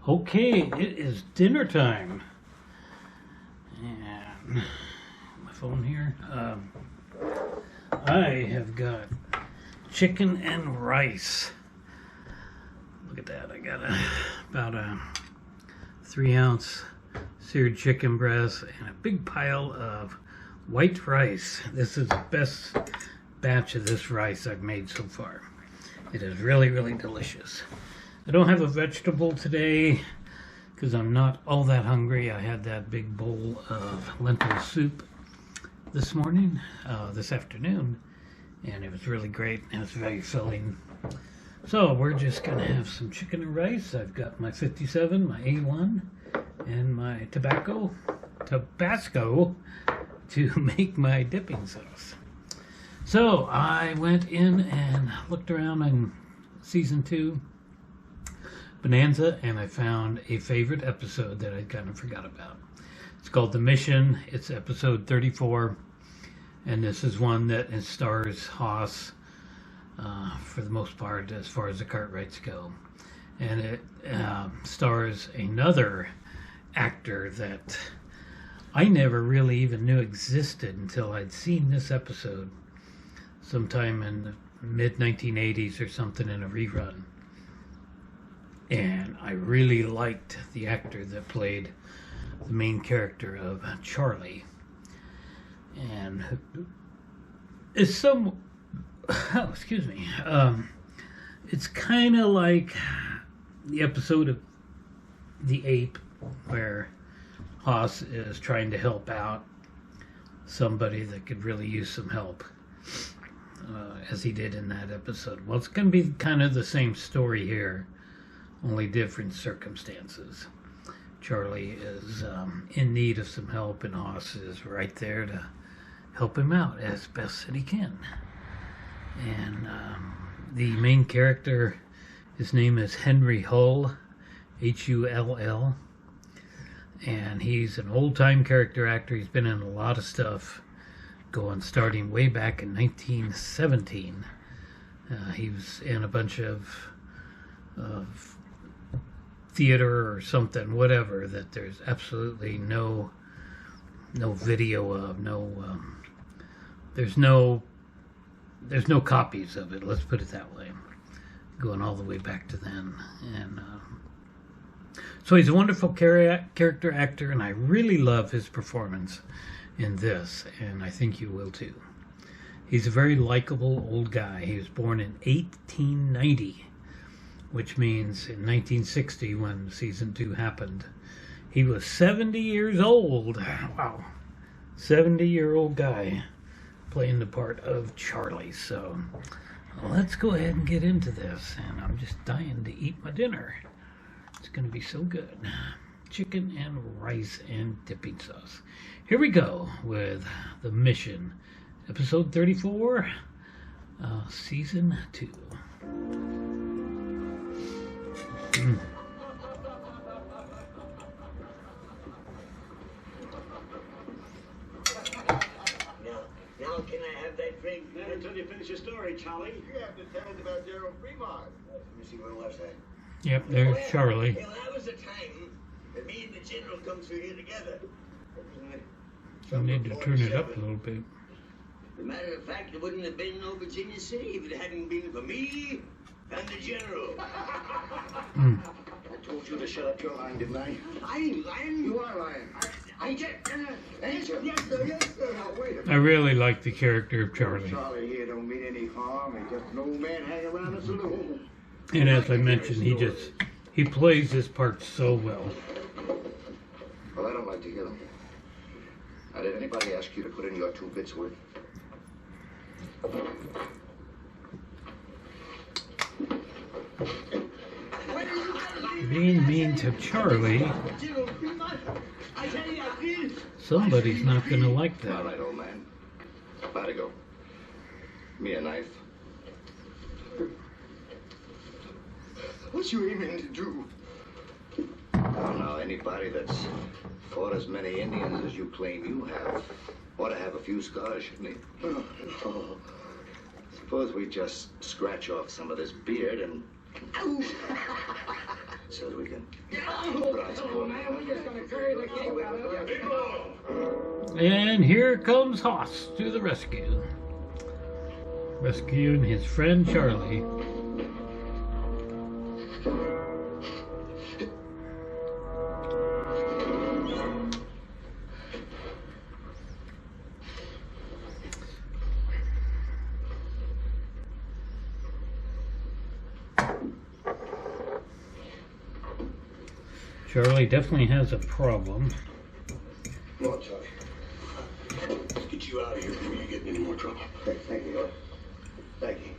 Okay, it is dinner time. And my phone here. I have got chicken and rice. Look at that. I got about a 3-ounce seared chicken breast and a big pile of white rice. This is the best batch of this rice I've made so far. It is really, really delicious. I don't have a vegetable today because I'm not all that hungry. I had that big bowl of lentil soup this afternoon, and it was really great. It was very filling. So we're just gonna have some chicken and rice. I've got my 57, my A1, and my Tabasco to make my dipping sauce. So I went in and looked around in season 2 Bonanza, and I found a favorite episode that I kind of forgot about. It's called The Mission. It's episode 34, and this is one that stars Haas for the most part as far as the Cartwrights go. And it stars another actor that I never really even knew existed until I'd seen this episode sometime in the mid-1980s or something in a rerun. And I really liked the actor that played the main character of Charlie. And it's it's kind of like the episode of The Ape where Haas is trying to help out somebody that could really use some help, as he did in that episode. Well, it's going to be kind of the same story here, only different circumstances. Charlie is in need of some help, and Haas is right there to help him out as best that he can. And the main character, his name is Henry Hull, Hull, and he's an old-time character actor. He's been in a lot of stuff, starting way back in 1917. He was in a bunch of theater or something, whatever, that there's absolutely no video of, there's no copies of it, let's put it that way, going all the way back to then. And so he's a wonderful character actor, and I really love his performance in this, and I think you will too. He's a very likable old guy. He was born in 1890, which means in 1960, when season 2 happened, he was 70 years old. Wow. 70-year-old guy playing the part of Charlie. So let's go ahead and get into this. And I'm just dying to eat my dinner. It's going to be so good. Chicken and rice and dipping sauce. Here we go with The Mission, episode 34, season 2. Now can I have that drink? Not until you finish your story, Charlie. You have to tell us about Gerald Fremont. Let me see, when was that? Yep, there's Charlie. Well, that was the time that me and the general come through here together. I need to turn it up a little bit. As a matter of fact, there wouldn't have been no Virginia City if it hadn't been for me and the general. I told you to shut up your line, didn't I? I ain't lying. You are lying. I just... Answer. Yes, sir, yes, sir. Now, wait a minute. I really like the character of Charlie. Charlie here don't mean any harm. He's just an old man hanging around the saloon. And as I mentioned, he plays this part so well. Well, I don't like to hear them. Now, did anybody ask you to put in your 2 bits worth? Being mean to Charlie, somebody's not going to like that. All right, old man. Gotta go. Me a knife. What you aiming to do? Oh, now, anybody that's fought as many Indians as you claim you have ought to have a few scars, shouldn't he? Oh. Suppose we just scratch off some of this beard and... so that we can... And here comes Hoss to the rescue. Rescuing his friend Charlie. Charlie definitely has a problem. Come on, Charlie. Let's get you out of here before you get in any more trouble. Thank you, Lord. Thank you.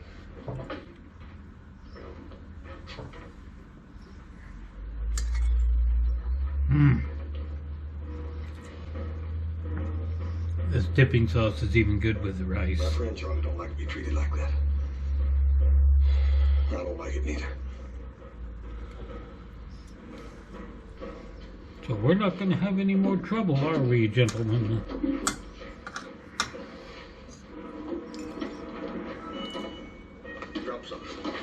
This dipping sauce is even good with the rice. My friend Charlie don't like to be treated like that. I don't like it neither. So we're not going to have any more trouble, are we, gentlemen? Drop something.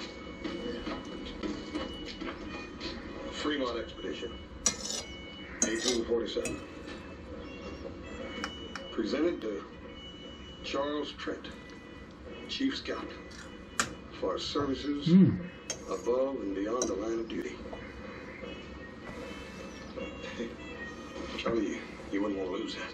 Fremont Expedition, 1847. Presented to Charles Trent, Chief Scout, for services above and beyond the line of duty. Charlie, you wouldn't want to lose that.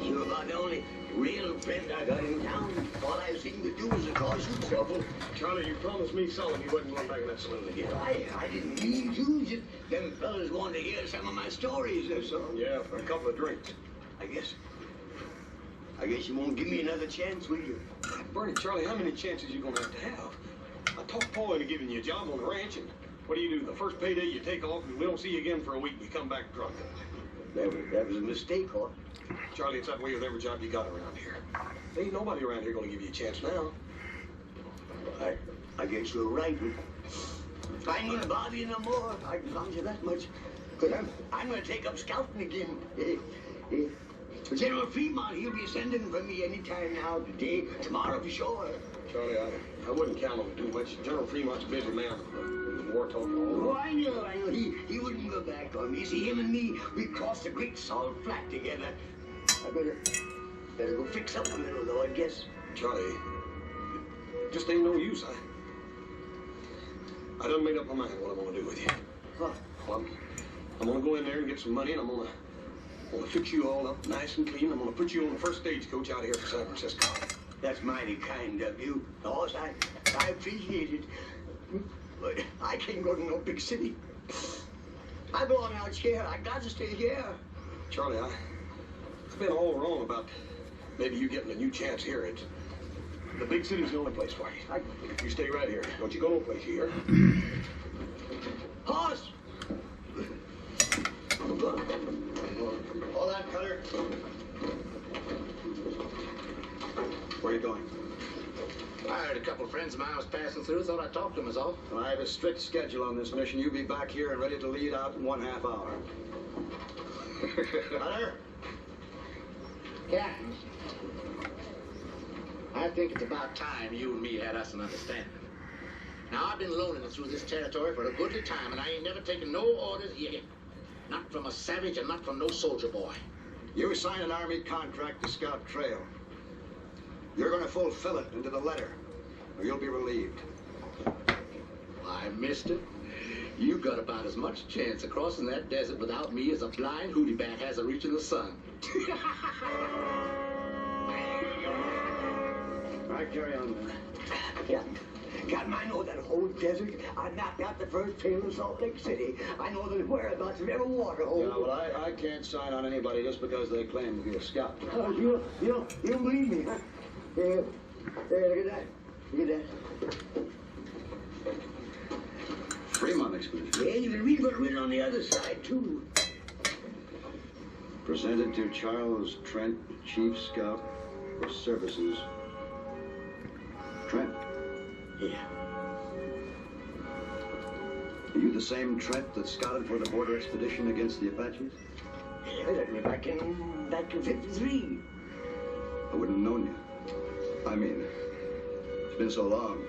You're about the only real friend I got in town. All I seem to do is to cause you trouble. Charlie, you promised me solemn you wasn't going back in that saloon again. I didn't mean to. Just them fellas wanted to hear some of my stories or so. Yeah, for a couple of drinks. I guess you won't give me another chance, will you? Bernie, Charlie, how many chances you gonna have to have? I talked Paul into giving you a job on the ranch, and what do? The first payday you take off, and we don't see you again for a week. You come back drunk. That was a mistake, Hort. Charlie, it's that way with every job you got around here. There ain't nobody around here gonna give you a chance now. I guess you're right. I ain't gonna bother you no more. I can promise you that much. Because I'm gonna take up scouting again. General Fremont, he'll be sending for me anytime now, today, tomorrow for sure. Charlie, I wouldn't count on him too much. General Fremont's a busy man. The war talk all Oh, I know. He wouldn't go back on me. See, him and me, we crossed the Great Salt Flat together. I better go fix up a little, though, I guess. Charlie, just ain't no use. I done made up my mind what I'm gonna do with you. Huh. Well, I'm gonna go in there and get some money, and I'm gonna fix you all up nice and clean. I'm gonna put you on the first stagecoach out of here for San Francisco. That's mighty kind of you. Boss, I appreciate it. But I can't go to no big city. I belong out here. I got to stay here. Charlie, I've been all wrong about maybe you getting a new chance here. The big city's the only place for you. You stay right here. Don't you go no place here. Horse! Hold on, Cutter. Where are you going? I heard a couple of friends of mine was passing through. Thought I'd talk to them is all. Well, I have a strict schedule on this mission. You'll be back here and ready to lead out in 1/2 hour. Cutter? Captain, I think it's about time you and me had us an understanding. Now, I've been loaning through this territory for a goodly time, and I ain't never taken no orders yet. Not from a savage and not from no soldier boy. You signed an Army contract to scout trail. You're going to fulfill it into the letter, or you'll be relieved. Why, mister, you got about as much chance of crossing that desert without me as a blind hootie bat has of reaching the sun. All right, carry on. Captain, I know that whole desert. I mapped out the first trail in Salt Lake City. I know the whereabouts of every water hole. Yeah, well, I can't sign on anybody just because they claim to be a scout. You don't believe me, huh? Look at that. Look at that. expedition. Yeah, you can read what's written on the other side, too. Presented to Charles Trent, Chief Scout for Services. Trent, Yeah. are you the same Trent that scouted for the border expedition against the Apaches? Yeah, that was back in 53. I wouldn't have known you. I mean, it's been so long.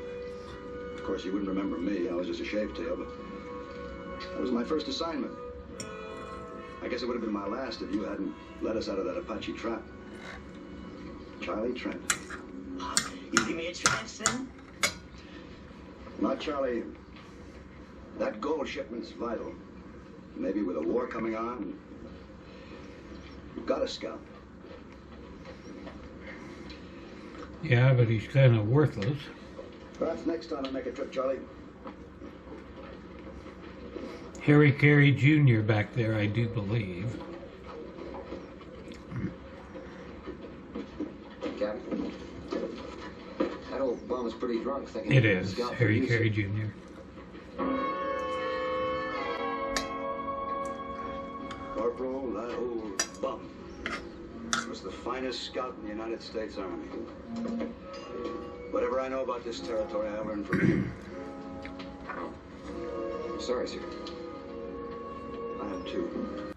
Of course, you wouldn't remember me. I was just a shave tail, but that was my first assignment. I guess it would have been my last if you hadn't let us out of that Apache trap. Charlie Trent. You give me a chance, then? Not Charlie. That gold shipment's vital. Maybe with a war coming on, you've got a scout. Yeah, but he's kind of worthless. Perhaps next time I make a trip, Charlie. Harry Carey Jr. back there, I do believe. Captain, that old bum is pretty drunk. Thinking It he is can scout for Harry you, Carey sir. Jr. Corporal, that old bum was the finest scout in the United States Army. Whatever I know about this territory, I learned from him. Sorry, sir. I am too.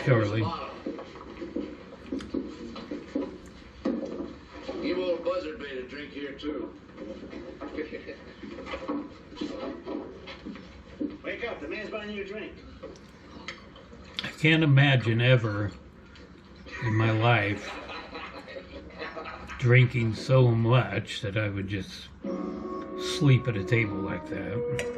Charlie. Give old Buzzard Bait a drink here, too. Wake up, the man's buying you a drink. I can't imagine ever in my life drinking so much that I would just sleep at a table like that.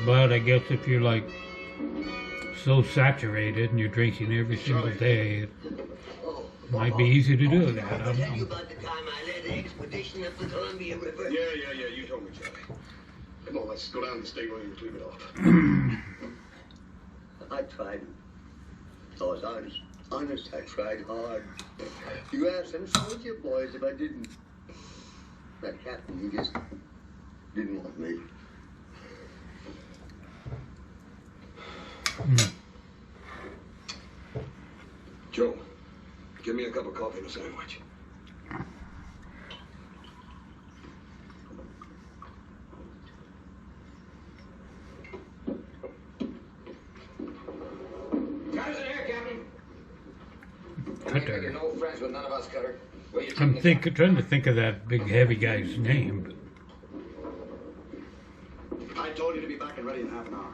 But I guess if you're like so saturated and you're drinking every single day, it might be easy to do that. I I'll don't tell you know. about the time I led the expedition up the Columbia River. Yeah, you told me, Charlie. Come on, let's go down to the stable and clean it off. I tried. I was honest. Honest, I tried hard. You asked some soldier boys if I didn't. That captain, he just didn't want me. Joe, give me a cup of coffee and a sandwich. Cutter's in here, Captain. Cutter. You're no friends with none of us, Cutter. Where you I'm taking the trying to think of that big heavy guy's name. I told you to be back and ready in half an hour.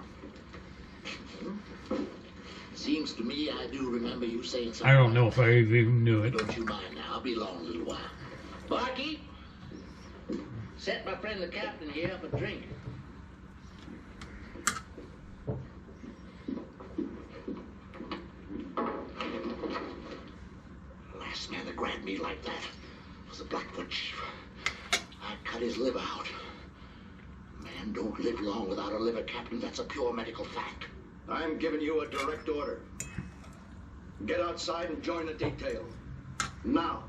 Seems to me I do remember you saying something. I don't know if I even knew it. Don't you mind now. I'll be along a little while. Barkeep, set my friend the captain here up a drink. Last man that grabbed me like that was the Blackfoot chief. I cut his liver out. Man don't live long without a liver, Captain. That's a pure medical fact. I'm giving you a direct order. Get outside and join the detail. Now.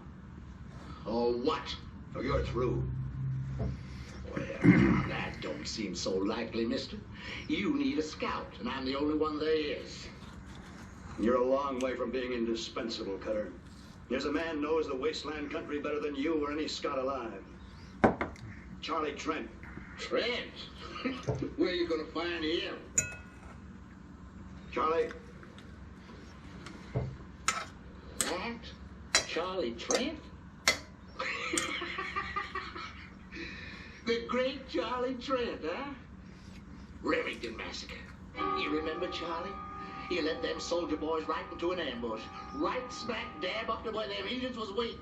Oh, what? Or you're through. Well, that don't seem so likely, mister. You need a scout, and I'm the only one there is. You're a long way from being indispensable, Cutter. There's a man knows the wasteland country better than you or any scout alive. Charlie Trent. Trent? Where are you going to find him? Charlie, What? Charlie Trent? The great Charlie Trent, huh? Remington Massacre. You remember Charlie? He led them soldier boys right into an ambush. Right smack dab up to where them Indians was waiting.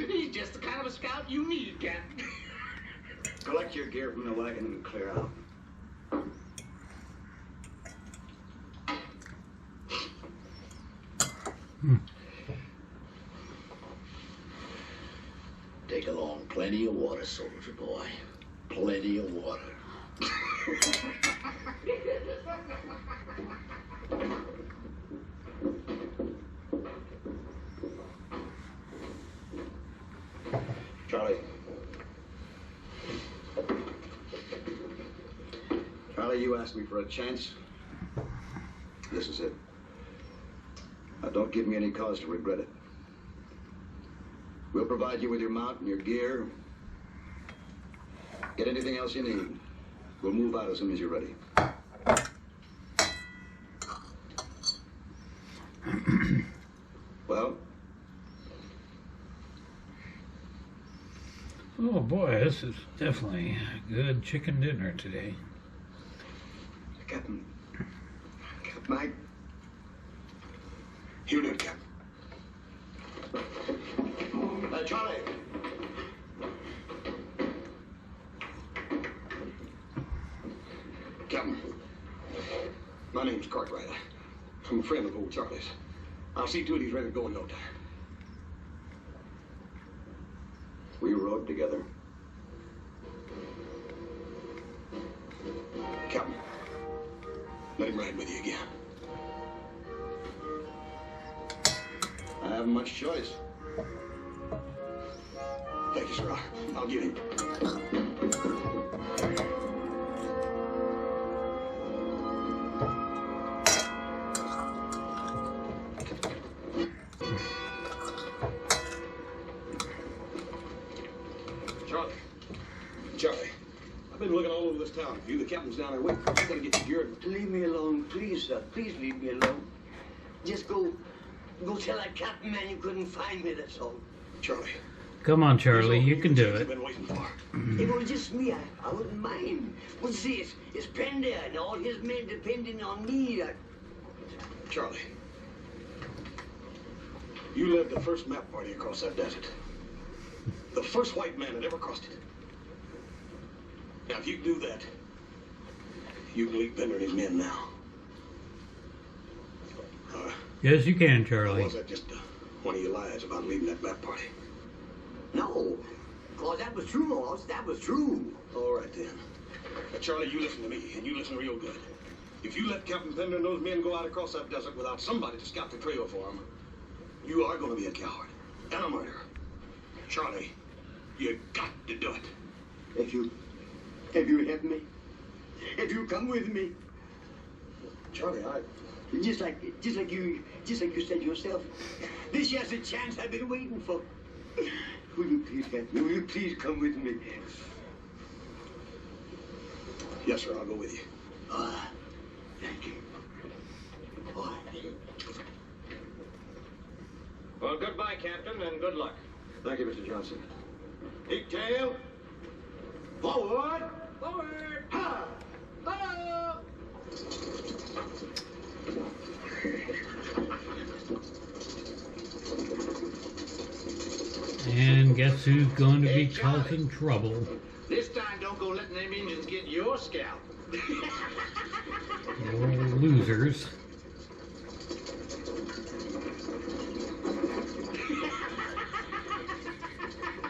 He's just the kind of a scout you need, Captain. collect your gear from the wagon and clear out. Take along plenty of water, soldier boy. Plenty of water. Charlie. Charlie, you asked me for a chance. This is it. Now, don't give me any cause to regret it. We'll provide you with your mount and your gear. Get anything else you need. We'll move out as soon as you're ready. Well? Oh boy, this is definitely a good chicken dinner today. Captain, Mike. You did, Captain. Charlie. Captain, my name's Cartwright. I'm a friend of old Charlie's. I'll see to it he's ready to go in no time. We rode together. Captain, let him ride with you again. I haven't much choice. Thank you, sir. I'll get him. Charlie, I've been looking all over this town for you. The captain's down there waiting. I'm gonna get you geared. Leave me alone, please, sir. Please leave me alone. Just go tell that captain man you couldn't find me, that's all. Charlie. Come on, Charlie, you can do it. You've been waiting for. If it was just me, I wouldn't mind. But see, it's Pender and all his men depending on me. Charlie, you led the first map party across that desert. The first white man that ever crossed it. Now, if you can do that, you can lead Bender and his men now. Yes, you can, Charlie. Or was that just one of your lies about leading that map party? No, cause that was true, Moss. That was true. All right, then. Now, Charlie, you listen to me, and you listen real good. If you let Captain Bender and those men go out across that desert without somebody to scout the trail for them, you are going to be a coward and a murderer. Charlie, you got to do it. If you help me, if you come with me, Charlie, just like you said yourself, this here's the chance I've been waiting for. Will you please help me? Will you please come with me? Yes, sir, I'll go with you. Thank you. Oh, Well, goodbye, Captain, and good luck. Thank you, Mr. Johnson. Pigtail, forward! Forward! Ha! Hello! And guess who's going to be Hey, Charlie. causing trouble? This time, don't go letting them Indians get your scalp. You're losers.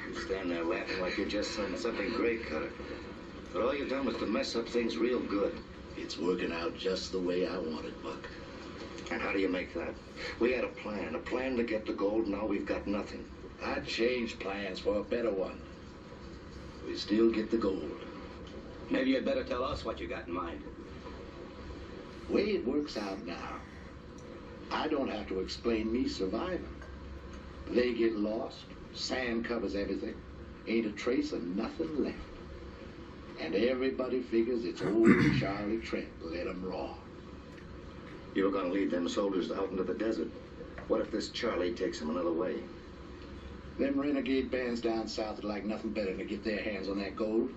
You stand there laughing like you just done something great, Cutter. But all you've done was to mess up things real good. It's working out just the way I want it, Buck. And how do you make that? We had a plan to get the gold. Now we've got nothing. I changed plans for a better one. We still get the gold. Maybe you'd better tell us what you got in mind. Way it works out now, I don't have to explain me surviving. They get lost, sand covers everything, ain't a trace of nothing left. And everybody figures it's old Charlie Trent let 'em raw. You were going to lead them soldiers out into the desert. What if this Charlie takes them another way? Them renegade bands down south would like nothing better than to get their hands on that gold.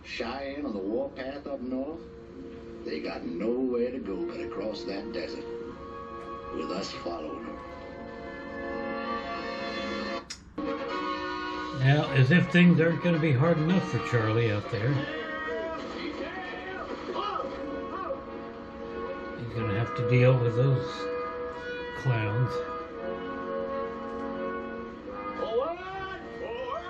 Cheyenne on the warpath up north, they got nowhere to go but across that desert, with us following them. Now, as if things aren't going to be hard enough for Charlie out there. He's going to have to deal with those clowns. Forward! Forward!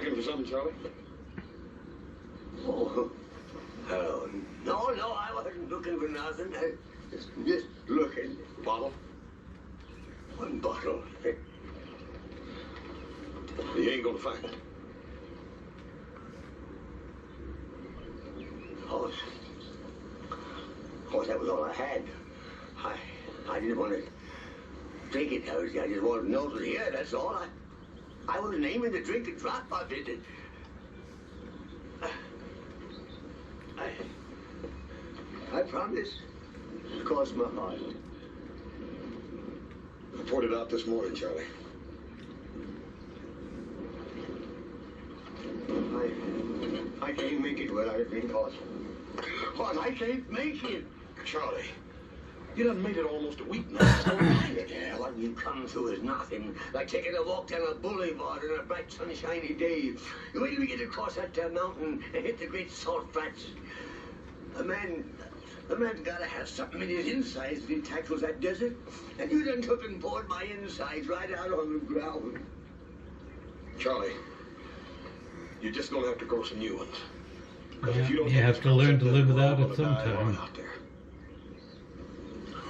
looking for something, Charlie? Oh, no, I wasn't looking for nothing. I just looking. Bottle? One bottle. You ain't gonna find it. Of course, that was all I had. I didn't want to drink it. I just wanted to know it was here, that's all. I wasn't aiming to drink a drop of it. I promise. Cross my heart. I poured it out this morning, Charlie. I can't make it where I've been caught. What? I can't make it. Charlie, you done made it almost a week now. Yeah, what you come through is nothing. Like taking a walk down a boulevard on a bright, sunshiny day. You wait till we get across that mountain and hit the great salt flats. A man's gotta have something in his insides if he tackles that desert. And you done took and poured my insides right out on the ground. Charlie, you're just gonna have to grow some new ones. Yeah, you have to learn to live without it sometime. Out there.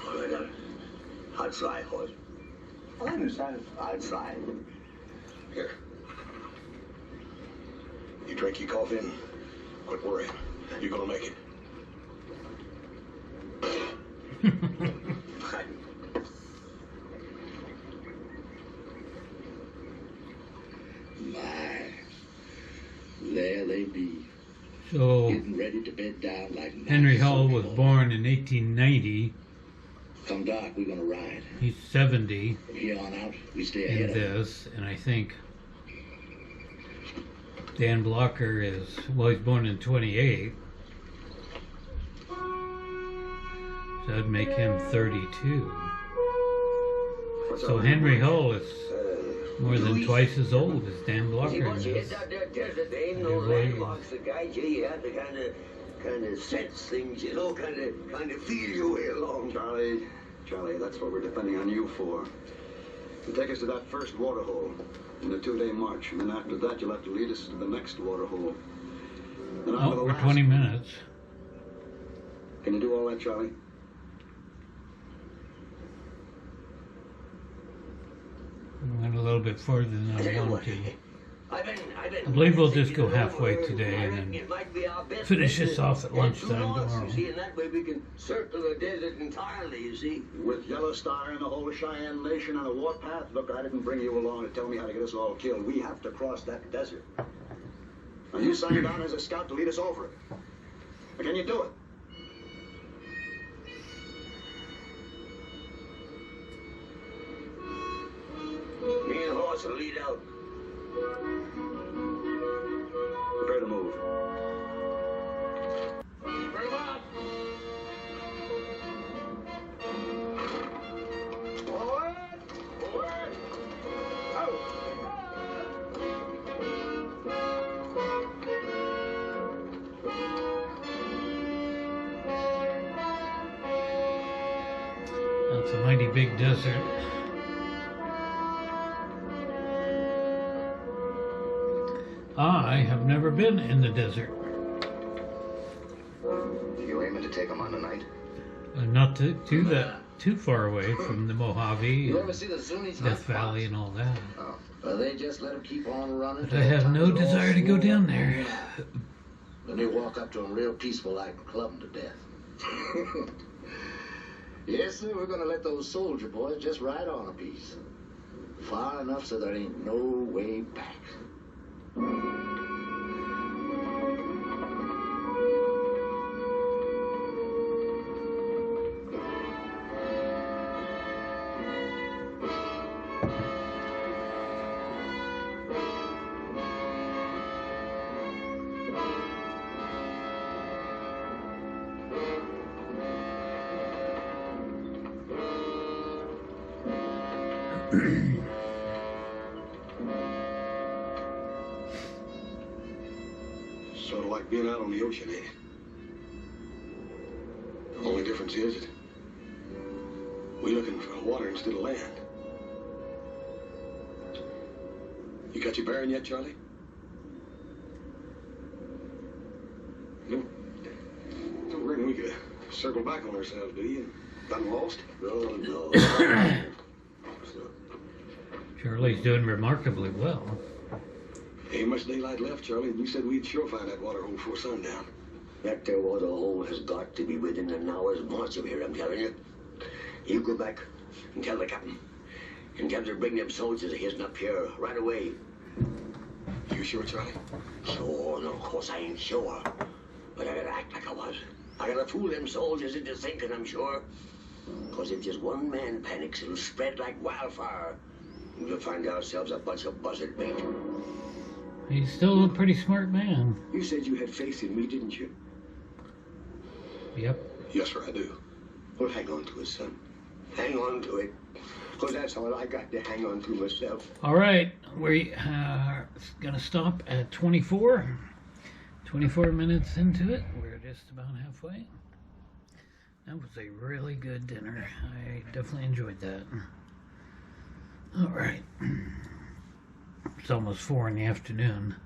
All right, I'll try, Hoyt. I understand. I'll try. Here. You drink your coffee and quit worrying. You're gonna make it. My, there they be. So Getting ready to bed down like Henry Hull was born in 1890. Come dark, we're gonna ride. He's 70 From here on out, we stay in ahead of them. this, and I think Dan Blocker is, well, he's born in 28. So that'd make him 32. So Henry Hull is more than twice as old as Dan Blocker Once you is. get out there desert, there ain't no Your way. landmarks to guide you. You have to kind of sense things, you know, kind of feel your way along. Charlie, that's what we're depending on you for. You take us to that first waterhole in a 2-day march, and then after that you'll have to lead us to the next waterhole. Then on to the Oh, we're last 20 one. minutes. Can you do all that, Charlie? We went a little bit further than I wanted to. I've been I believe we'll just go thinking it halfway over, today I and reckon then it might be our best finish bet this to off at head lunchtime to north, tomorrow. You see, and that way we can circle the desert entirely, you see. With Yellow Star and the whole Cheyenne Nation on a warpath? Look, I didn't bring you along to tell me how to get us all killed. We have to cross that desert. Now, you signed on as a scout to lead us over it. Now, can you do it? Me and Horse will lead out. Prepare to move. Bring 'em out. Forward! Forward! That's a mighty big desert. I have never been in the desert. You aiming to take them on tonight? Not too far away from the Mojave, You ever and see the Zuni's Death Valley, and all that. Oh. Well, they just let them keep on running. But I have no desire to go down there. Then they walk up to them real peaceful like and club them to death. Yes, sir, we're gonna let those soldier boys just ride on a piece. Far enough so there ain't no way back. Sort of like being out on the ocean, ain't it? The only difference is that we're looking for water instead of land. You got your bearing yet, Charlie? circle back on ourselves, do you? Done lost? No. Charlie's doing remarkably well. Ain't much daylight left, Charlie, and you said we'd sure find that water hole before sundown. That there water hole has got to be within an hour's march of here, I'm telling you. You go back and tell the captain. And tell him to bring them soldiers of his up here right away. You sure, Charlie? Sure, no, of course I ain't sure. But I gotta act like I was. I gotta fool them soldiers into thinking I'm sure. Because if just one man panics, it'll spread like wildfire. And we'll find ourselves a bunch of buzzard bait. He's still a pretty smart man. You said you had faith in me, didn't you? Yep. Yes, sir, I do. Well, hang on to it, son. Hang on to it. Because that's all I got to hang on to myself. All right, we're going to stop at 24. 24 minutes into it. We're just about halfway. That was a really good dinner. I definitely enjoyed that. All right. It's almost 4 in the afternoon.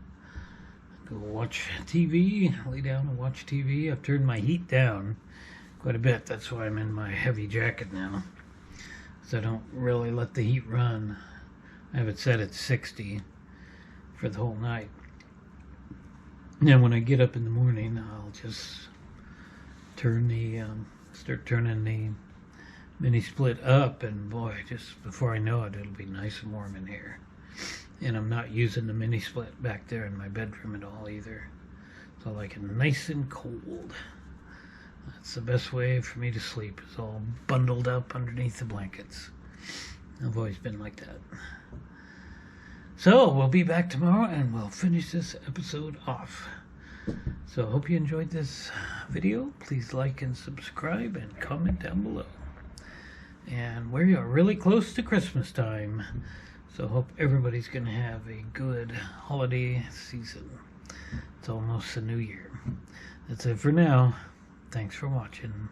Go watch TV, lay down and watch TV. I've turned my heat down quite a bit. That's why I'm in my heavy jacket now. So I don't really let the heat run. I have it set at 60 for the whole night. And then when I get up in the morning, I'll just turn the, start turning the mini split up, and boy, just before I know it, it'll be nice and warm in here. And I'm not using the mini split back there in my bedroom at all either. So I like it nice and cold. That's the best way for me to sleep, is all bundled up underneath the blankets. I've always been like that. So we'll be back tomorrow and we'll finish this episode off. So I hope you enjoyed this video. Please like and subscribe and comment down below. And we are really close to Christmas time. So I hope everybody's going to have a good holiday season. It's almost the new year. That's it for now. Thanks for watching.